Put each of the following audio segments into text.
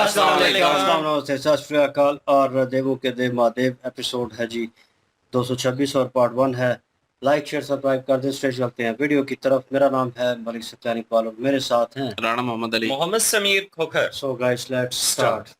अस्सलाम वालेकुम। अस्सलाम नमस्ते सत श्री अकाल। और देवों के देव महादेव एपिसोड है जी 226 और पार्ट 1 है। लाइक शेयर सब्सक्राइब कर दें। स्ट्रेट चलते हैं वीडियो की तरफ। मेरा नाम है मलिक सत्यानी पालो, मेरे साथ हैं Rana Mohammad Ali. Mohammad Samir Khokhar. So guys let's start.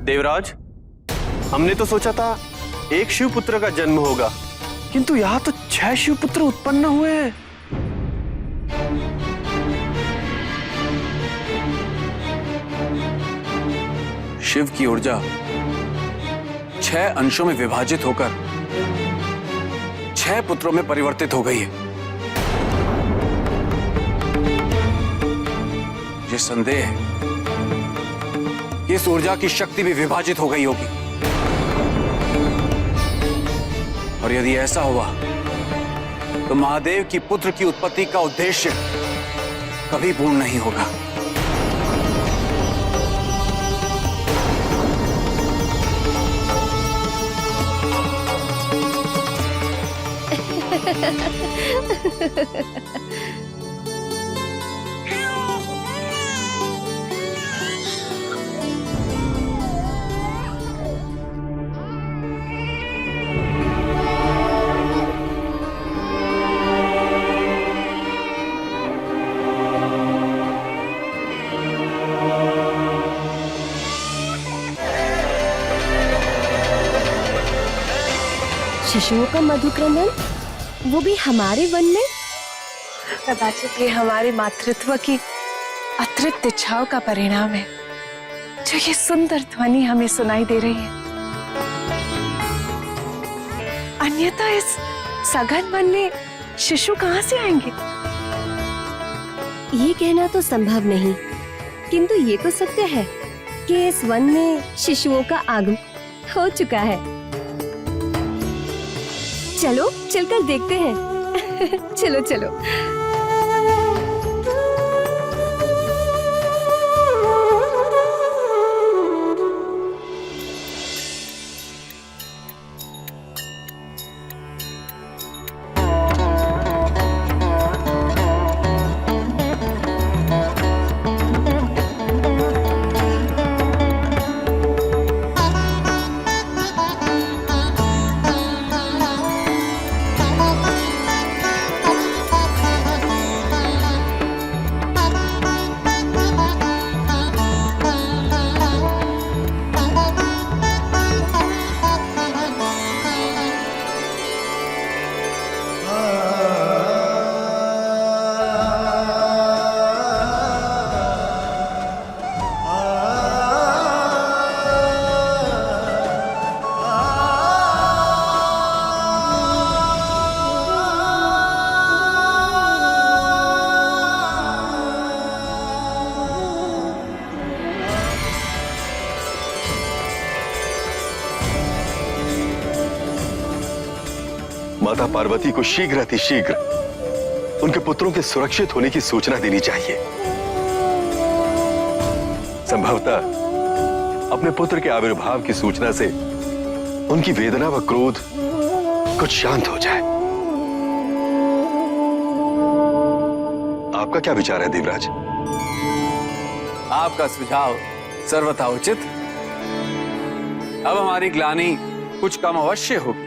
Devraj, हमने तो सोचा था एक शिवपुत्र का जन्म होगा, किंतु यहाँ तो 6 शिवपुत्र उत्पन्न हुए हैं। शिव की ऊर्जा 6 अंशों में विभाजित होकर 6 पुत्रों में परिवर्तित हो गई है। ये संदेह है कि इस ऊर्जा की शक्ति भी विभाजित हो गई होगी, और यदि ऐसा हुआ तो महादेव की पुत्र की उत्पत्ति का उद्देश्य कभी पूर्ण नहीं होगा। शिशुओं का मधुक्रमण, वो भी हमारे वन में। कदाचित ये हमारे मातृत्व की अतिरिक्त इच्छाओं का परिणाम है, जो ये सुंदर ध्वनि हमें सुनाई दे रही है। अन्यथा इस सघन वन में शिशु कहाँ से आएंगे? ये कहना तो संभव नहीं, किंतु ये तो सत्य है कि इस वन में शिशुओं का आगमन हो चुका है। चलो चलकर देखते हैं। चलो चलो। माता पार्वती को शीघ्र अतिशीघ्र उनके पुत्रों के सुरक्षित होने की सूचना देनी चाहिए। संभवतः अपने पुत्र के आविर्भाव की सूचना से उनकी वेदना व क्रोध कुछ शांत हो जाए। आपका क्या विचार है देवराज? आपका सुझाव सर्वथा उचित। अब हमारी ग्लानि कुछ कम अवश्य होगी।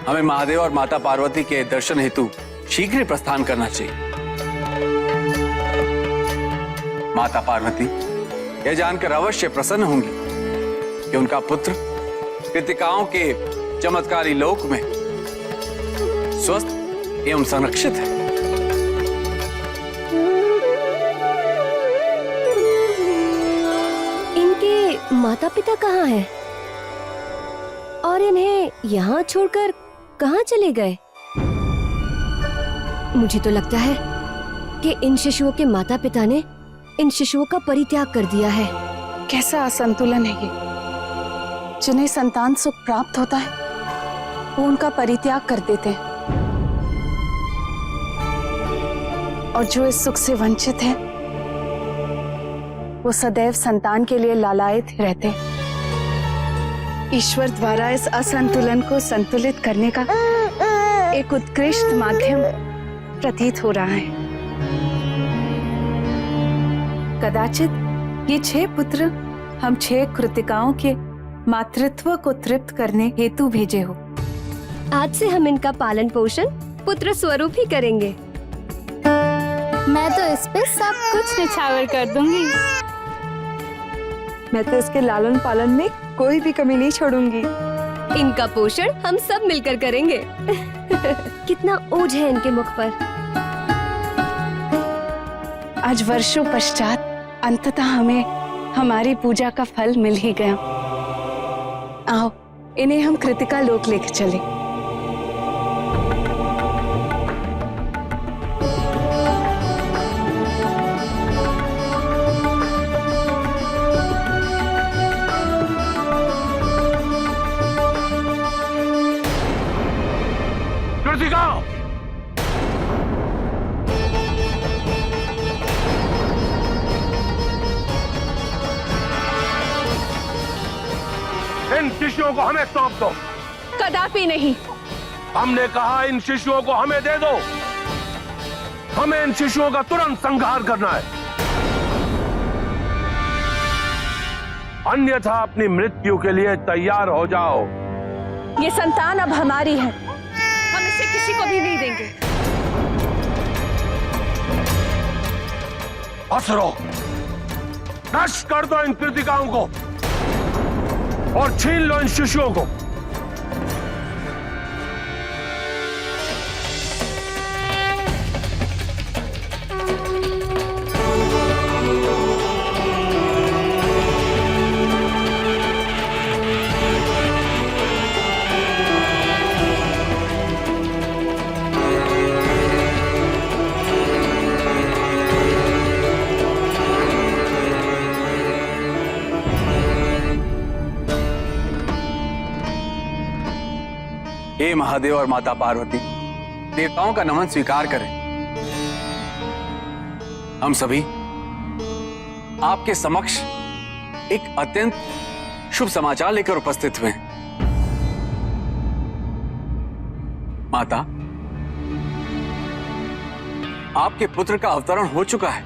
हमें महादेव और माता पार्वती के दर्शन हेतु शीघ्र ही प्रस्थान करना चाहिए। माता पार्वती यह जानकर अवश्य प्रसन्न होंगी कि उनका पुत्र कृतिकाओं के चमत्कारी लोक में स्वस्थ एवं संरक्षित है। इनके माता पिता कहाँ हैं? और इन्हें यहाँ छोड़कर कहाँ चले गए? मुझे तो लगता है कि इन शिशुओं के माता पिता ने इन शिशुओं का परित्याग कर दिया है। कैसा असंतुलन है ये। जिन्हें संतान सुख प्राप्त होता है वो उनका परित्याग कर देते हैं, और जो इस सुख से वंचित हैं वो सदैव संतान के लिए लालायित रहते हैं। ईश्वर द्वारा इस असंतुलन को संतुलित करने का एक उत्कृष्ट माध्यम प्रतीत हो रहा है। कदाचित ये 6 पुत्र हम 6 कृतिकाओं के मातृत्व को तृप्त करने हेतु भेजे हो। आज से हम इनका पालन पोषण पुत्र स्वरूप ही करेंगे। मैं तो इस पे सब कुछ निछावर कर दूंगी। मैं तो इसके लालन पालन में कोई भी कमी नहीं छोड़ूंगी। इनका पोषण हम सब मिलकर करेंगे। कितना ओझ है इनके मुख पर। आज वर्षों पश्चात अंततः हमें हमारी पूजा का फल मिल ही गया। आओ इन्हें हम कृतिका लोक लेकर चले। कृतिका, इन शिशुओं को हमें सौंप दो। कदापि नहीं। हमने कहा इन शिशुओं को हमें दे दो। हमें इन शिशुओं का तुरंत संहार करना है, अन्यथा अपनी मृत्यु के लिए तैयार हो जाओ। ये संतान अब हमारी है, हम इसे किसी को भी नहीं देंगे। असुरो, नष्ट कर दो इन कृतिकाओं को और छीन लो इन शिशुओं को। हे महादेव और माता पार्वती, देवताओं का नमन स्वीकार करें। हम सभी आपके समक्ष एक अत्यंत शुभ समाचार लेकर उपस्थित हुए हैं। माता, आपके पुत्र का अवतरण हो चुका है।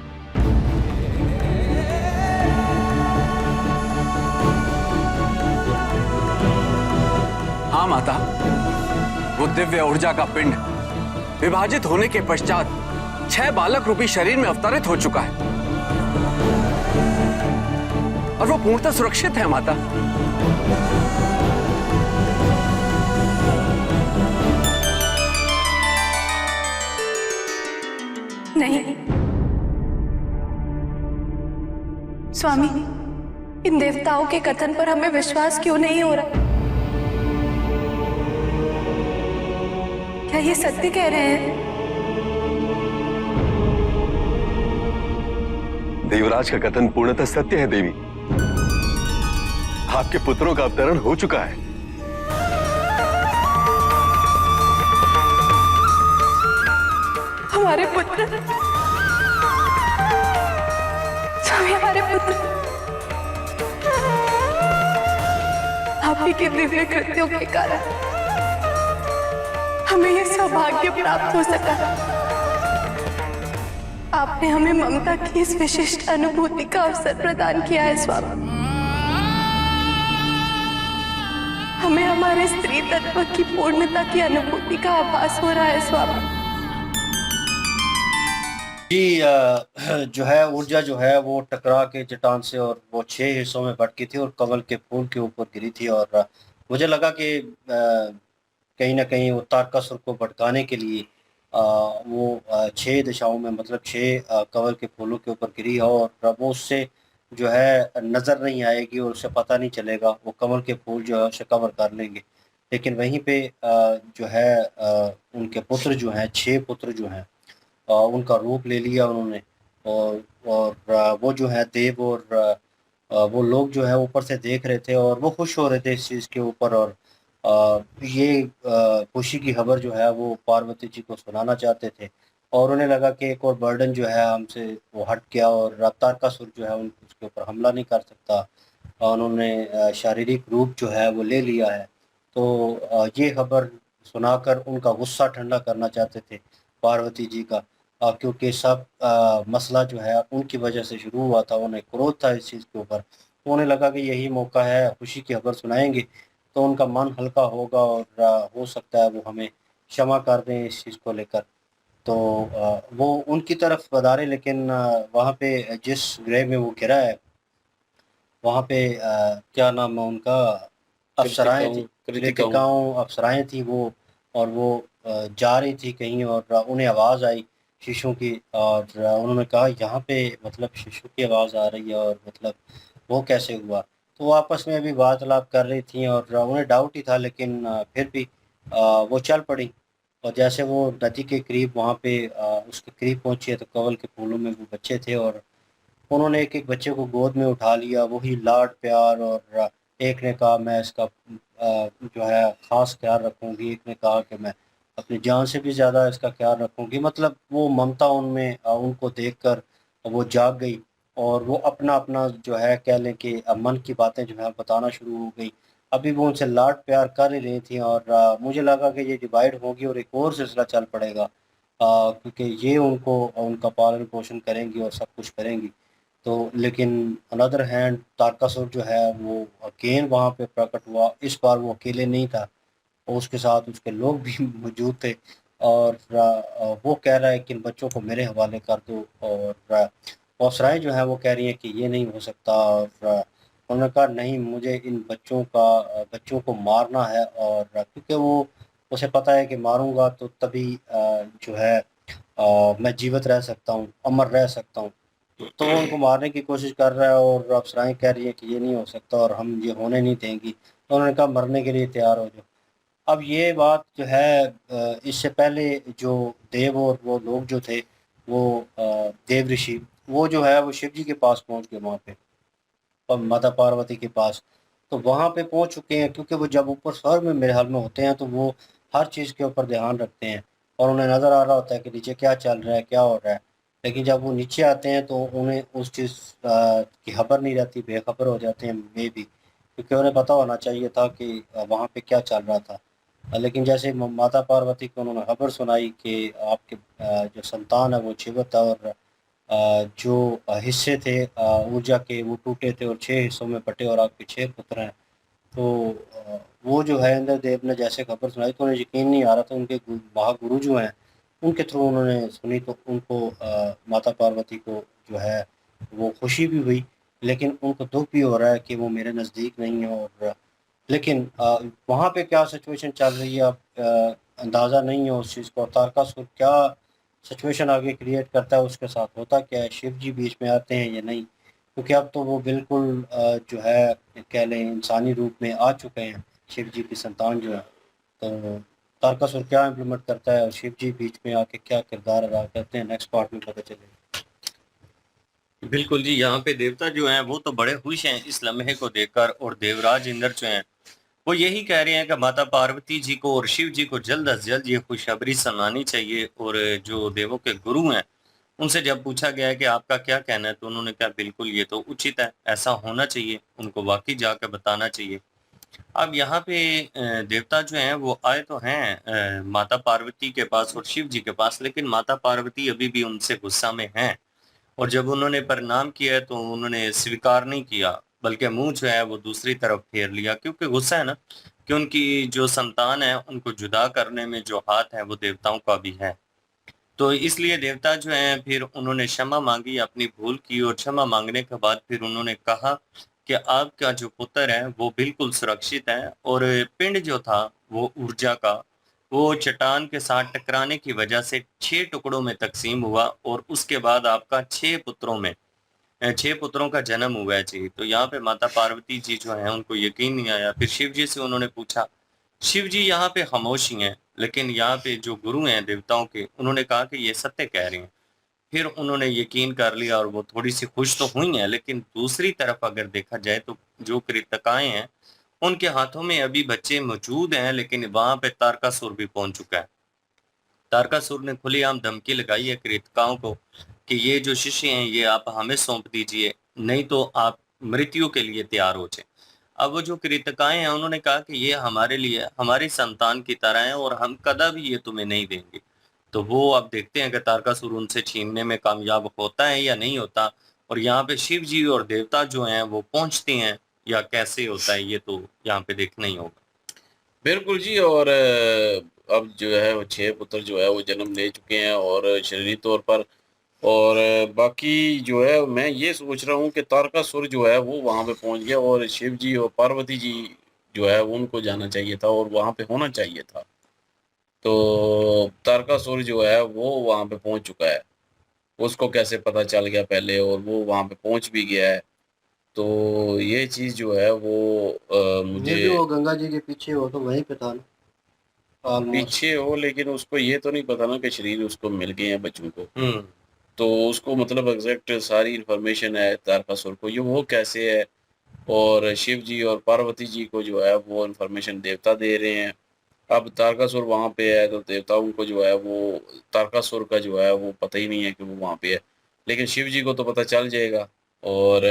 हाँ माता, वो दिव्य ऊर्जा का पिंड विभाजित होने के पश्चात 6 बालक रूपी शरीर में अवतरित हो चुका है और वो पूर्णतः सुरक्षित है माता। नहीं स्वामी, इन देवताओं के कथन पर हमें विश्वास क्यों नहीं हो रहा? क्या ये सत्य कह रहे हैं? देवराज का कथन पूर्णतः सत्य है देवी। आपके पुत्रों का अवतरण हो चुका है। हमारे पुत्र, स्वामी, हमारे पुत्र आप ही के दिव्य कृत्यों के कारण हमें यह सौभाग्य प्राप्त हो सका। आपने हमें ममता की इस विशिष्ट अनुभूति का अवसर प्रदान किया है स्वामी। हमें हमारे स्त्री तत्व की पूर्णता की अनुभूति का आभास हो रहा है स्वामी। जी जो है ऊर्जा जो है वो टकरा के चट्टान से और वो 6 हिस्सों में भटकी थी और कमल के फूल के ऊपर गिरी थी। और मुझे लगा कि कहीं ना कहीं वो तारकासुर को भटकाने के लिए वो 6 दिशाओं में मतलब 6 कमल के फूलों के ऊपर गिरी है और वो उससे जो है नज़र नहीं आएगी और उसे पता नहीं चलेगा। वो कमल के फूल जो है उसे कवर कर लेंगे। लेकिन वहीं पे जो है उनके पुत्र जो हैं 6 पुत्र जो हैं उनका रूप ले लिया उन्होंने। और वो जो है देव और वो लोग जो है ऊपर से देख रहे थे और वो खुश हो रहे थे इस चीज़ के ऊपर। और ये खुशी की खबर जो है वो पार्वती जी को सुनाना चाहते थे और उन्हें लगा कि एक और बर्डन जो है हमसे वो हट गया और तारकासुर जो है उसके ऊपर हमला नहीं कर सकता। उन्होंने शारीरिक रूप जो है वो ले लिया है। तो ये खबर सुनाकर उनका गुस्सा ठंडा करना चाहते थे पार्वती जी का, क्योंकि सब मसला जो है उनकी वजह से शुरू हुआ था। उन्हें क्रोध था इस चीज़ के ऊपर। तो उन्हें लगा कि यही मौका है, खुशी की खबर सुनाएंगे तो उनका मन हल्का होगा और हो सकता है वो हमें क्षमा कर दें इस चीज़ को लेकर। तो वो उनकी तरफ बधारे, लेकिन वहाँ पे जिस ग्रह में वो गिरा है वहाँ पे क्या नाम है उनका, अप्सराएं थी, कृतिकाओं अप्सराएं थी वो। और वो जा रही थी कहीं और उन्हें आवाज़ आई शिशु की और उन्होंने कहा यहाँ पे मतलब शिशु की आवाज़ आ रही है और मतलब वो कैसे हुआ। तो वो आपस में अभी वार्तालाप कर रही थी और उन्हें डाउट ही था, लेकिन फिर भी वो चल पड़ी। और जैसे वो नदी के करीब वहाँ पे उसके करीब पहुँची है तो कमल के फूलों में वो बच्चे थे और उन्होंने एक-एक बच्चे को गोद में उठा लिया, वही लाड प्यार। और एक ने कहा मैं इसका जो है ख़ास ख़्याल रखूँगी, एक ने कहा कि मैं अपनी जान से भी ज़्यादा इसका ख़्याल रखूँगी। मतलब वो ममता उनमें उनको देखकर वो जाग गई और वो अपना-अपना जो है कह लें कि मन की बातें जो है बताना शुरू हो गई। अभी वो उनसे लाड प्यार कर ही रही थी और मुझे लगा कि ये डिवाइड होगी और एक और सिलसिला चल पड़ेगा, क्योंकि ये उनको उनका पालन-पोषण करेंगी और सब कुछ करेंगी। तो लेकिन अनदर हैंड तारकासुर जो है वो अगेन वहाँ पे प्रकट हुआ। इस बार वो अकेले नहीं था और उसके साथ उसके लोग भी मौजूद थे। और वो कह रहा है कि इन बच्चों को मेरे हवाले कर दो। और अप्सराएँ जो हैं वो कह रही हैं कि ये नहीं हो सकता। और उन्होंने कहा नहीं, मुझे इन बच्चों को मारना है। और क्योंकि वो उसे पता है कि मारूँगा तो तभी जो है मैं जीवित रह सकता हूँ, अमर रह सकता हूँ। तो वो उनको मारने की कोशिश कर रहा है और अप्सराएँ कह रही हैं कि ये नहीं हो सकता और हम ये होने नहीं देंगी। तो उन्होंने कहा मरने के लिए तैयार हो जाओ। अब ये बात जो है इससे पहले जो देव और वो लोग जो थे वो देव ऋषि वो जो है वो शिव जी के पास पहुँच गए वहाँ पे, माता पार्वती के पास। तो वहाँ पे पहुँच चुके हैं, क्योंकि वो जब ऊपर स्वर्ग में मेरे हाल में होते हैं तो वो हर चीज़ के ऊपर ध्यान रखते हैं और उन्हें नज़र आ रहा होता है कि नीचे क्या चल रहा है, क्या हो रहा है। लेकिन जब वो नीचे आते हैं तो उन्हें उस चीज़ की खबर नहीं रहती, बेखबर हो जाते हैं मे बी, क्योंकि उन्हें पता होना चाहिए था कि वहाँ पे क्या चल रहा था। लेकिन जैसे माता पार्वती को उन्होंने खबर सुनाई कि आपके जो संतान है वो जीवित है और जो हिस्से थे ऊर्जा के वो टूटे थे और 6 हिस्सों में बँटे और आपके 6 पुत्र हैं। तो वो जो है इंद्रदेव ने जैसे खबर सुनाई तो उन्हें यकीन नहीं आ रहा था। उनके महागुरु जो हैं उनके थ्रू उन्होंने सुनी तो उनको माता पार्वती को जो है वो खुशी भी हुई, लेकिन उनको दुःख भी हो रहा है कि वो मेरे नज़दीक नहीं है। और लेकिन वहाँ पे क्या सिचुएशन चल रही है अब अंदाज़ा नहीं है उस चीज़ को। तारकासुर क्या सिचुएशन आगे क्रिएट करता है, उसके साथ होता क्या है, शिव जी बीच में आते हैं या नहीं, क्योंकि अब तो वो बिल्कुल जो है कह लें इंसानी रूप में आ चुके हैं शिव जी की संतान जो है। तो तारकासुर क्या इम्प्लीमेंट करता है और शिव जी बीच में आके क्या किरदार अदा करते हैं, नेक्स्ट पार्ट में पता चलेगा। बिल्कुल जी, यहाँ पे देवता जो हैं वो तो बड़े खुश हैं इस लम्हे को देखकर और देवराज इंद्र जो हैं वो यही कह रहे हैं कि माता पार्वती जी को और शिव जी को जल्द अज जल्द ये खुशखबरी सुनानी चाहिए। और जो देवों के गुरु हैं उनसे जब पूछा गया है कि आपका क्या कहना है तो उन्होंने कहा बिल्कुल ये तो उचित है, ऐसा होना चाहिए, उनको वाकई जाकर बताना चाहिए। अब यहाँ पे देवता जो हैं वो आए तो हैं माता पार्वती के पास और शिव जी के पास, लेकिन माता पार्वती अभी भी उनसे गुस्सा में हैं। और जब उन्होंने प्रणाम किया तो उन्होंने स्वीकार नहीं किया, बल्कि मुंह जो है वो दूसरी तरफ फेर लिया, क्योंकि गुस्सा है ना कि उनकी जो संतान है उनको जुदा करने में जो हाथ है वो देवताओं का भी है। तो इसलिए देवता जो हैं फिर उन्होंने क्षमा मांगी, अपनी भूल की, और क्षमा मांगने के बाद फिर उन्होंने कहा कि आपका जो पुत्र है वो बिल्कुल सुरक्षित है, और पिंड जो था वो ऊर्जा का वो चट्टान के साथ टकराने की वजह से 6 टुकड़ों में तकसीम हुआ, और उसके बाद आपका 6 पुत्रों में 6 पुत्रों का जन्म हुआ है जी। तो यहाँ पे माता पार्वती जी जो है उनको यकीन नहीं आया। फिर शिव जी से उन्होंने पूछा, शिव जी यहाँ पे खामोश ही हैं, लेकिन यहाँ पे जो गुरु हैं देवताओं के, उन्होंने कहा कि ये सत्य कह रहे हैं। फिर उन्होंने यकीन कर लिया और वो थोड़ी सी खुश तो हुई हैं, लेकिन दूसरी तरफ अगर देखा जाए तो जो कृतकाएं हैं उनके हाथों में अभी बच्चे मौजूद हैं, लेकिन वहां पे तारकासुर भी पहुंच चुका है। तारकासुर ने खुलेआम धमकी लगाई है कृतकाओं को कि ये जो शिष्य हैं ये आप हमें सौंप दीजिए, नहीं तो आप मृत्यु के लिए तैयार हो जाए। अब वो जो कृतकाएं हैं उन्होंने कहा कि ये हमारे लिए हमारी संतान की तरह है और हम कदा भी ये तुम्हें नहीं देंगे। तो वो अब देखते हैं कि तारकासुर उनसे छीनने में कामयाब होता है या नहीं होता, और यहाँ पे शिव जी और देवता जो हैं वो पहुंचते हैं या कैसे होता है, ये तो यहाँ पे देखना ही होगा। बिल्कुल जी। और अब जो है वो 6 पुत्र जो है वो जन्म ले चुके हैं और शरीरी तौर पर, और बाकी जो है मैं ये सोच रहा हूँ कि तारकासुर जो है वो वहाँ पे पहुँच गया, और शिव जी और पार्वती जी जो है उनको जाना चाहिए था और वहाँ पे होना चाहिए था। तो तारकासुर जो है वो वहाँ पे पहुँच चुका है, उसको कैसे पता चल गया पहले, और वो वहाँ पे पहुँच भी गया है। तो ये चीज़ जो है वो ये भी मुझे वो गंगा जी के पीछे हो तो वहीं पे था ना ऑलमोस्ट। पीछे हो, लेकिन उसको ये तो नहीं पता ना कि शरीर उसको मिल गए हैं बच्चों को। तो उसको मतलब एग्जैक्ट सारी इन्फॉर्मेशन है तारकासुर को, ये वो कैसे है, और शिव जी और पार्वती जी को जो है वो इन्फॉर्मेशन देवता दे रहे हैं। अब तारकासुर वहाँ पे है तो देवताओं को जो है वो तारकासुर का जो है वो पता ही नहीं है कि वो वहाँ पे है, लेकिन शिव जी को तो पता चल जाएगा और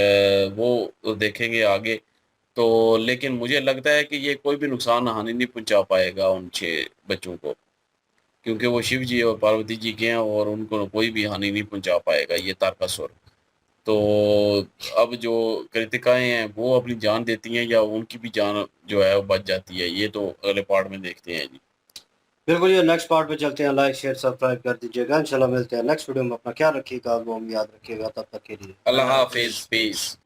वो तो देखेंगे आगे। तो लेकिन मुझे लगता है कि ये कोई भी नुकसान हानि नहीं पहुंचा पाएगा उन 6 बच्चों को, क्योंकि वो शिव जी और पार्वती जी के हैं और उनको कोई भी हानि नहीं पहुंचा पाएगा ये तारकासुर। तो अब जो कृतिकाएं हैं वो अपनी जान देती हैं या उनकी भी जान जो है वो बच जाती है, ये तो अगले पार्ट में देखते हैं जी। बिल्कुल, ये नेक्स्ट पार्ट पे चलते हैं। लाइक शेयर सब्सक्राइब कर दीजिएगा। इंशाल्लाह मिलते हैं नेक्स्ट वीडियो में। अपना ख्याल रखिएगा, वो याद रखिएगा। तब तक के लिए अल्लाह हाफिज, पीस।